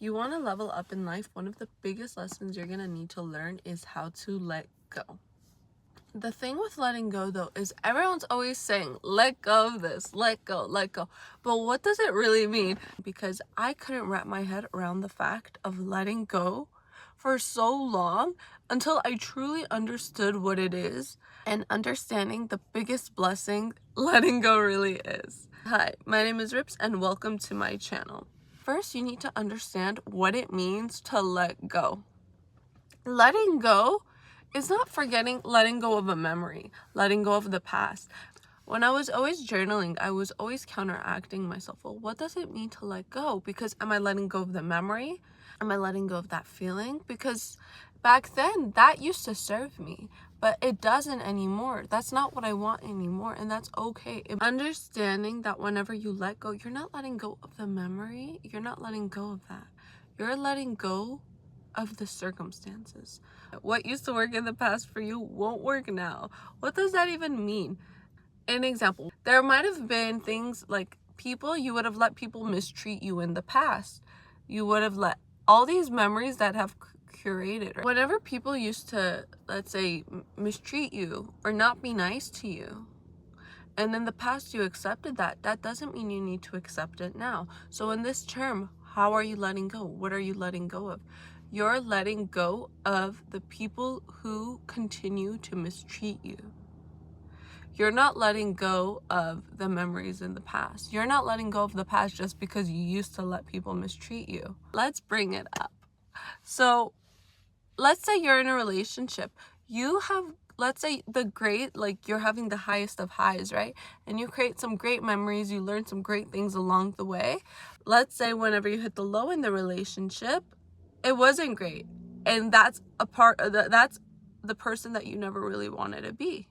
you want to level up in life, one of the biggest lessons you're going to need to learn is how to let go. The thing with letting go, though, is everyone's always saying, let go of this, let go, let go. But what does it really mean? Because I couldn't wrap my head around the fact of letting go for so long until I truly understood what it is and understanding the biggest blessing letting go really is. Hi, my name is Rips and welcome to my channel. First, you need to understand what it means to let go. Letting go is not letting go of a memory, letting go of the past. When I was always journaling, I was always counteracting myself. Well, what does it mean to let go? Because am I letting go of the memory? Am I letting go of that feeling? Because back then, that used to serve me, but it doesn't anymore. That's not what I want anymore, and that's okay. Understanding that whenever you let go, you're not letting go of the memory. You're not letting go of that. You're letting go of the circumstances. What used to work in the past for you won't work now. What does that even mean? An example, there might have been things like you would have let people mistreat you in the past. You would have let all these memories that have curated. Whenever people used to, let's say, mistreat you or not be nice to you, and in the past you accepted that, that doesn't mean you need to accept it now. So in this term, how are you letting go? What are you letting go of? You're letting go of the people who continue to mistreat you. You're not letting go of the memories in the past. You're not letting go of the past just because you used to let people mistreat you. Let's bring it up. So let's say you're in a relationship. Let's say you're having the highest of highs, right? And you create some great memories. You learn some great things along the way. Let's say whenever you hit the low in the relationship, it wasn't great. And that's that's the person that you never really wanted to be.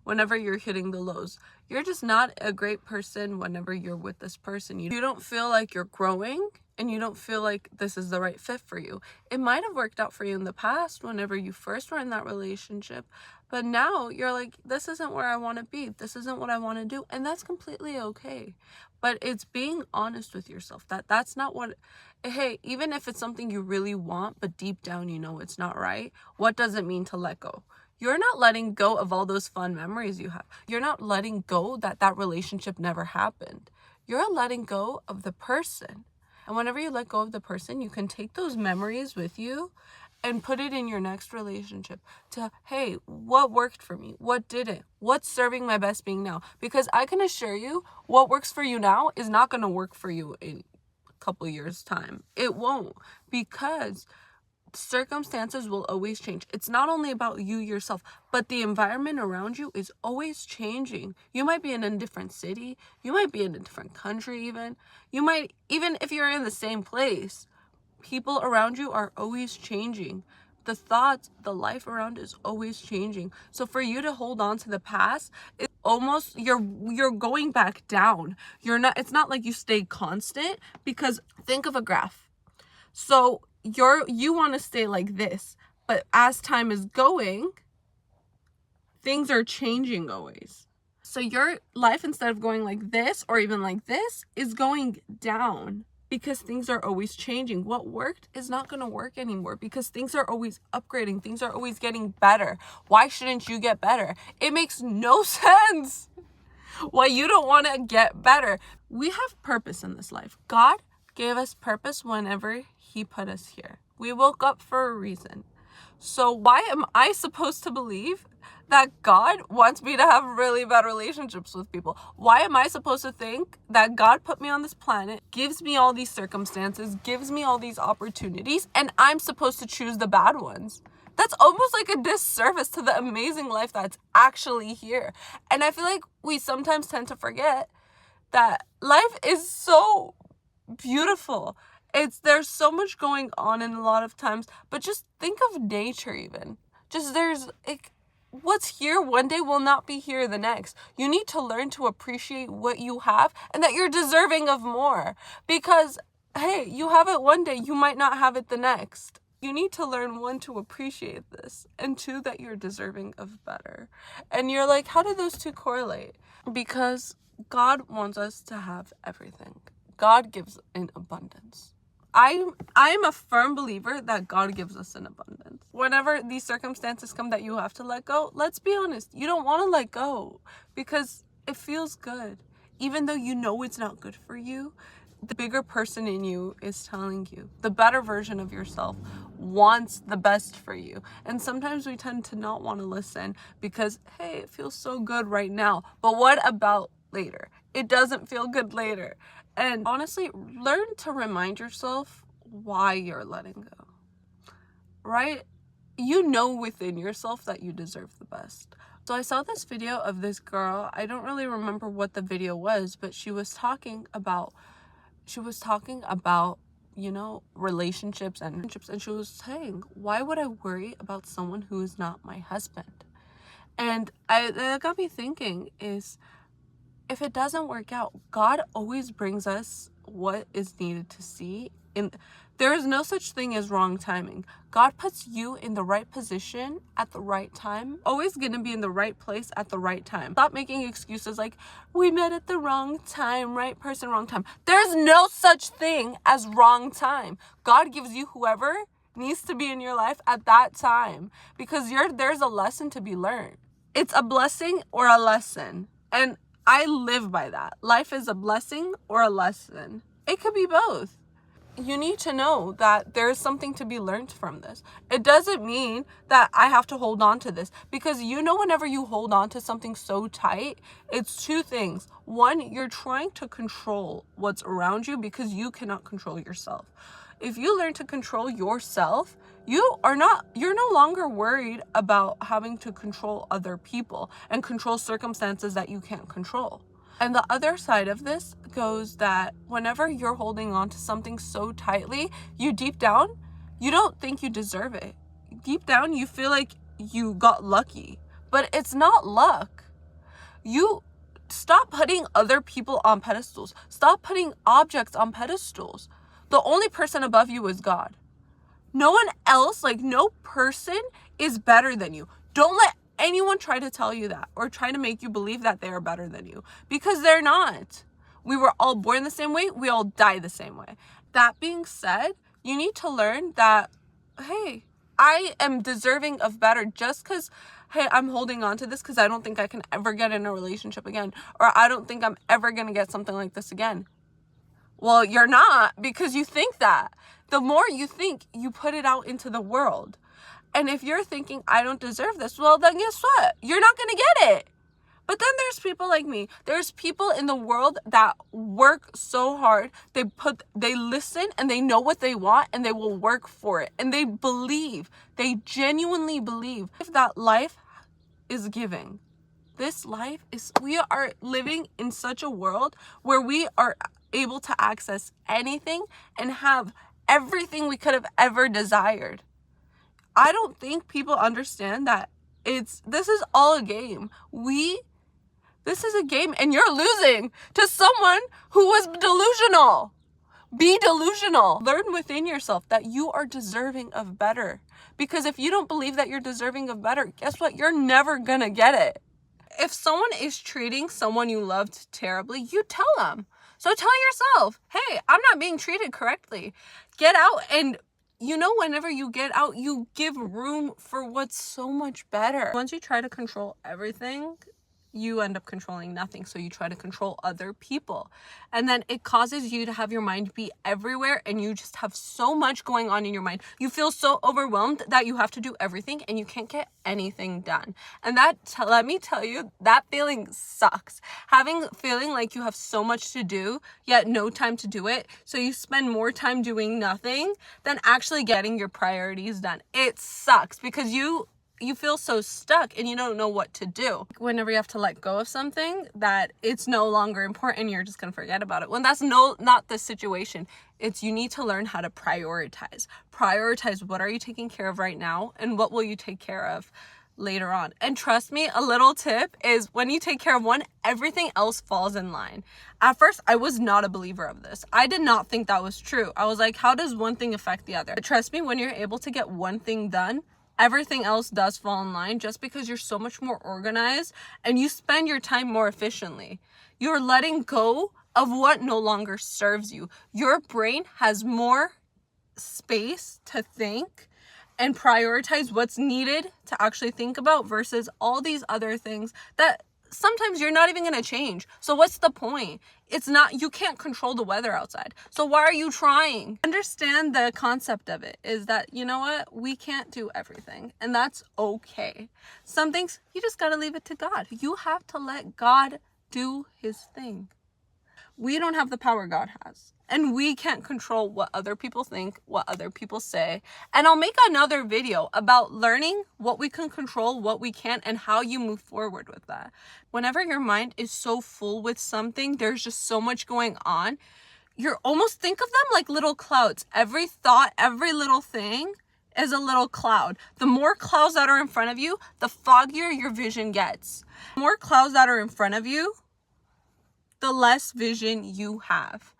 Whenever you're hitting the lows, you're just not a great person whenever you're with this person. You don't feel like you're growing and you don't feel like this is the right fit for you. It might have worked out for you in the past whenever you first were in that relationship, but now you're like, this isn't where I want to be. This isn't what I want to do. And that's completely okay. But it's being honest with yourself that's not hey, even if it's something you really want, but deep down you know it's not right, what does it mean to let go? You're not letting go of all those fun memories you have. You're not letting go that relationship never happened. You're letting go of the person. And whenever you let go of the person, you can take those memories with you and put it in your next relationship to, hey, what worked for me? What didn't? What's serving my best being now? Because I can assure you, what works for you now is not going to work for you in a couple years' time. It won't, because circumstances will always change. It's not only about you yourself, but the environment around you is always changing. You might be in a different city, you might be in a different country even. You might, even if you're in the same place, people around you are always changing. The thoughts, the life around is always changing. So for you to hold on to the past, it's almost you're going back down. It's not like you stay constant, because think of a graph. So you want to stay like this, but as time is going, things are changing always. So your life, instead of going like this or even like this, is going down because things are always changing. What worked is not going to work anymore because things are always upgrading. Things are always getting better. Why shouldn't you get better? It makes no sense why you don't want to get better. We have purpose in this life. God gave us purpose whenever He put us here. We woke up for a reason. So why am I supposed to believe that God wants me to have really bad relationships with people? Why am I supposed to think that God put me on this planet, gives me all these circumstances, gives me all these opportunities, and I'm supposed to choose the bad ones? That's almost like a disservice to the amazing life that's actually here. And I feel like we sometimes tend to forget that life is so beautiful. There's so much going on in a lot of times, but just think of nature even. What's here one day will not be here the next. You need to learn to appreciate what you have and that you're deserving of more. Because, hey, you have it one day, you might not have it the next. You need to learn, one, to appreciate this, and two, that you're deserving of better. And you're like, how do those two correlate? Because God wants us to have everything. God gives in abundance. I'm a firm believer that God gives us in abundance. Whenever these circumstances come that you have to let go, let's be honest, you don't want to let go because it feels good. Even though you know it's not good for you, the bigger person in you is telling you. The better version of yourself wants the best for you. And sometimes we tend to not want to listen because, hey, it feels so good right now. But what about later? It doesn't feel good later. And honestly, learn to remind yourself why you're letting go, right? You know within yourself that you deserve the best. So I saw this video of this girl. I don't really remember what the video was, but she was talking about, you know, relationships, and she was saying, why would I worry about someone who is not my husband? And that got me thinking is, if it doesn't work out, God always brings us what is needed to see. There is no such thing as wrong timing. God puts you in the right position at the right time. Always gonna be in the right place at the right time. Stop making excuses like, we met at the wrong time, right person, wrong time. There's no such thing as wrong time. God gives you whoever needs to be in your life at that time because there's a lesson to be learned. It's a blessing or a lesson. And I live by that. Life is a blessing or a lesson. It could be both. You need to know that there's something to be learned from this. It doesn't mean that I have to hold on to this because you know whenever you hold on to something so tight, it's two things. One, you're trying to control what's around you because you cannot control yourself. If you learn to control yourself, you're no longer worried about having to control other people and control circumstances that you can't control. And the other side of this goes that whenever you're holding on to something so tightly, deep down, you don't think you deserve it. Deep down, you feel like you got lucky, but it's not luck. You stop putting other people on pedestals. Stop putting objects on pedestals. The only person above you is God. No one else, no person is better than you. Don't let anyone try to tell you that or try to make you believe that they are better than you because they're not. We were all born the same way. We all die the same way. That being said, you need to learn that, hey, I am deserving of better just because, hey, I'm holding on to this because I don't think I can ever get in a relationship again, or I don't think I'm ever going to get something like this again. Well, you're not because you think that. The more you think, you put it out into the world. And if you're thinking, I don't deserve this, well, then guess what? You're not going to get it. But then there's people like me. There's people in the world that work so hard. They listen and they know what they want and they will work for it. And they genuinely believe that life is giving. We are living in such a world where we are able to access anything and have everything we could have ever desired. I don't think people understand that this is all a game. This is a game and you're losing to someone who was delusional. Be delusional. Learn within yourself that you are deserving of better. Because if you don't believe that you're deserving of better, guess what? You're never gonna get it. If someone is treating someone you loved terribly, you tell them. So tell yourself, hey, I'm not being treated correctly. Get out, and whenever you get out, you give room for what's so much better. Once you try to control everything, you end up controlling nothing. So you try to control other people. And then it causes you to have your mind be everywhere and you just have so much going on in your mind. You feel so overwhelmed that you have to do everything and you can't get anything done. And let me tell you, that feeling sucks. Feeling like you have so much to do, yet no time to do it. So you spend more time doing nothing than actually getting your priorities done. It sucks because you feel so stuck and you don't know what to do. Whenever you have to let go of something that it's no longer important, you're just gonna forget about it. When that's not the situation. It's you need to learn how to prioritize. Prioritize what are you taking care of right now and what will you take care of later on. And trust me, a little tip is when you take care of one, everything else falls in line. At first, I was not a believer of this. I did not think that was true. I was like, how does one thing affect the other? But trust me, when you're able to get one thing done, everything else does fall in line just because you're so much more organized and you spend your time more efficiently. You're letting go of what no longer serves you. Your brain has more space to think and prioritize what's needed to actually think about versus all these other things that sometimes you're not even going to change. So what's the point? It's not, you can't control the weather outside. So why are you trying? Understand the concept of it is that, you know what? We can't do everything, and that's okay. Some things you just got to leave it to God. You have to let God do his thing. We don't have the power God has. And we can't control what other people think, what other people say. And I'll make another video about learning what we can control, what we can't, and how you move forward with that. Whenever your mind is so full with something, there's just so much going on. You're almost, think of them like little clouds. Every thought, every little thing is a little cloud. The more clouds that are in front of you, the foggier your vision gets. The more clouds that are in front of you, the less vision you have.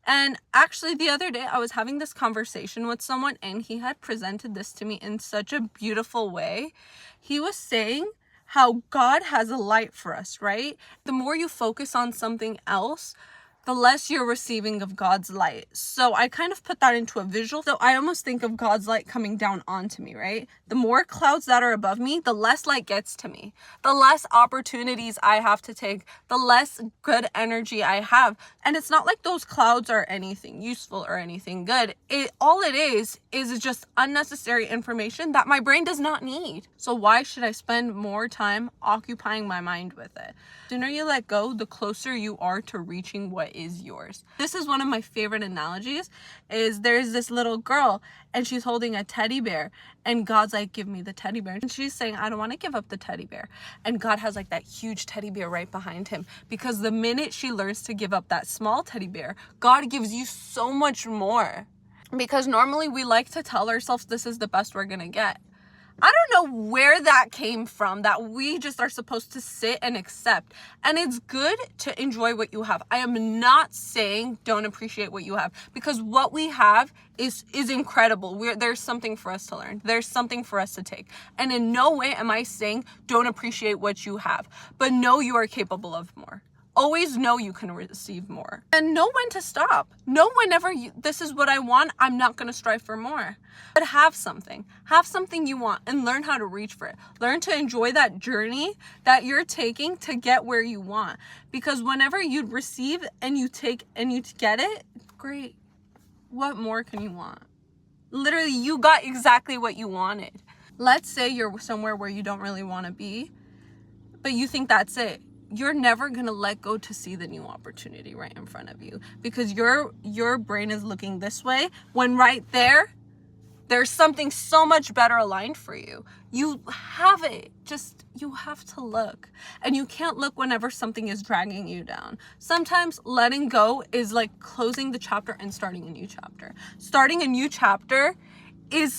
And actually the other day I was having this conversation with someone, and he had presented this to me in such a beautiful way. He was saying how God has a light for us, right? The more you focus on something else, the less you're receiving of God's light. So I kind of put that into a visual. So I almost think of God's light coming down onto me, right? The more clouds that are above me, the less light gets to me. The less opportunities I have to take, the less good energy I have. And it's not like those clouds are anything useful or anything good. All it is just unnecessary information that my brain does not need. So why should I spend more time occupying my mind with it? The sooner you let go, the closer you are to reaching what is yours. This is one of my favorite analogies, is there's this little girl and she's holding a teddy bear, and God's like, give me the teddy bear. And she's saying, I don't want to give up the teddy bear. And God has like that huge teddy bear right behind him, because the minute she learns to give up that small teddy bear, God gives you so much more. Because normally we like to tell ourselves this is the best we're gonna get. I don't know where that came from, that we just are supposed to sit and accept. And it's good to enjoy what you have. I am not saying don't appreciate what you have, because what we have is incredible. There's something for us to learn. There's something for us to take. And in no way am I saying don't appreciate what you have, but know you are capable of more. Always know you can receive more. And know when to stop. Know whenever this is what I want, I'm not going to strive for more. But have something. Have something you want and learn how to reach for it. Learn to enjoy that journey that you're taking to get where you want. Because whenever you receive and you take and you get it, great. What more can you want? Literally, you got exactly what you wanted. Let's say you're somewhere where you don't really want to be, but you think that's it. You're never going to let go to see the new opportunity right in front of you, because your brain is looking this way when right there's something so much better aligned for you. You have it. Just, you have to look. And you can't look whenever something is dragging you down. Sometimes letting go is like closing the chapter and starting a new chapter. Starting a new chapter is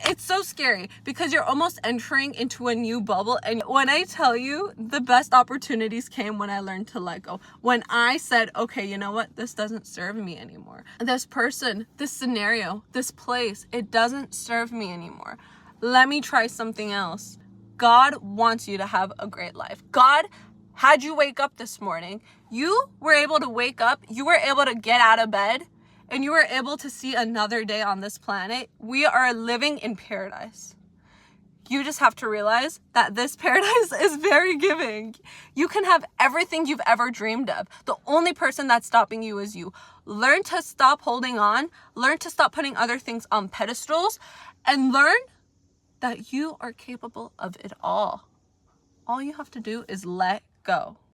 it's so scary, because you're almost entering into a new bubble. And when I tell you, the best opportunities came when I learned to let go. When I said, okay, you know what? This doesn't serve me anymore. This person, this scenario, this place, it doesn't serve me anymore. Let me try something else. God wants you to have a great life. God had you wake up this morning. You were able to wake up. You were able to get out of bed. And you were able to see another day on this planet. We are living in paradise. You just have to realize that this paradise is very giving. You can have everything you've ever dreamed of. The only person that's stopping you is you. Learn to stop holding on. Learn to stop putting other things on pedestals. And learn that you are capable of it all. All you have to do is let go.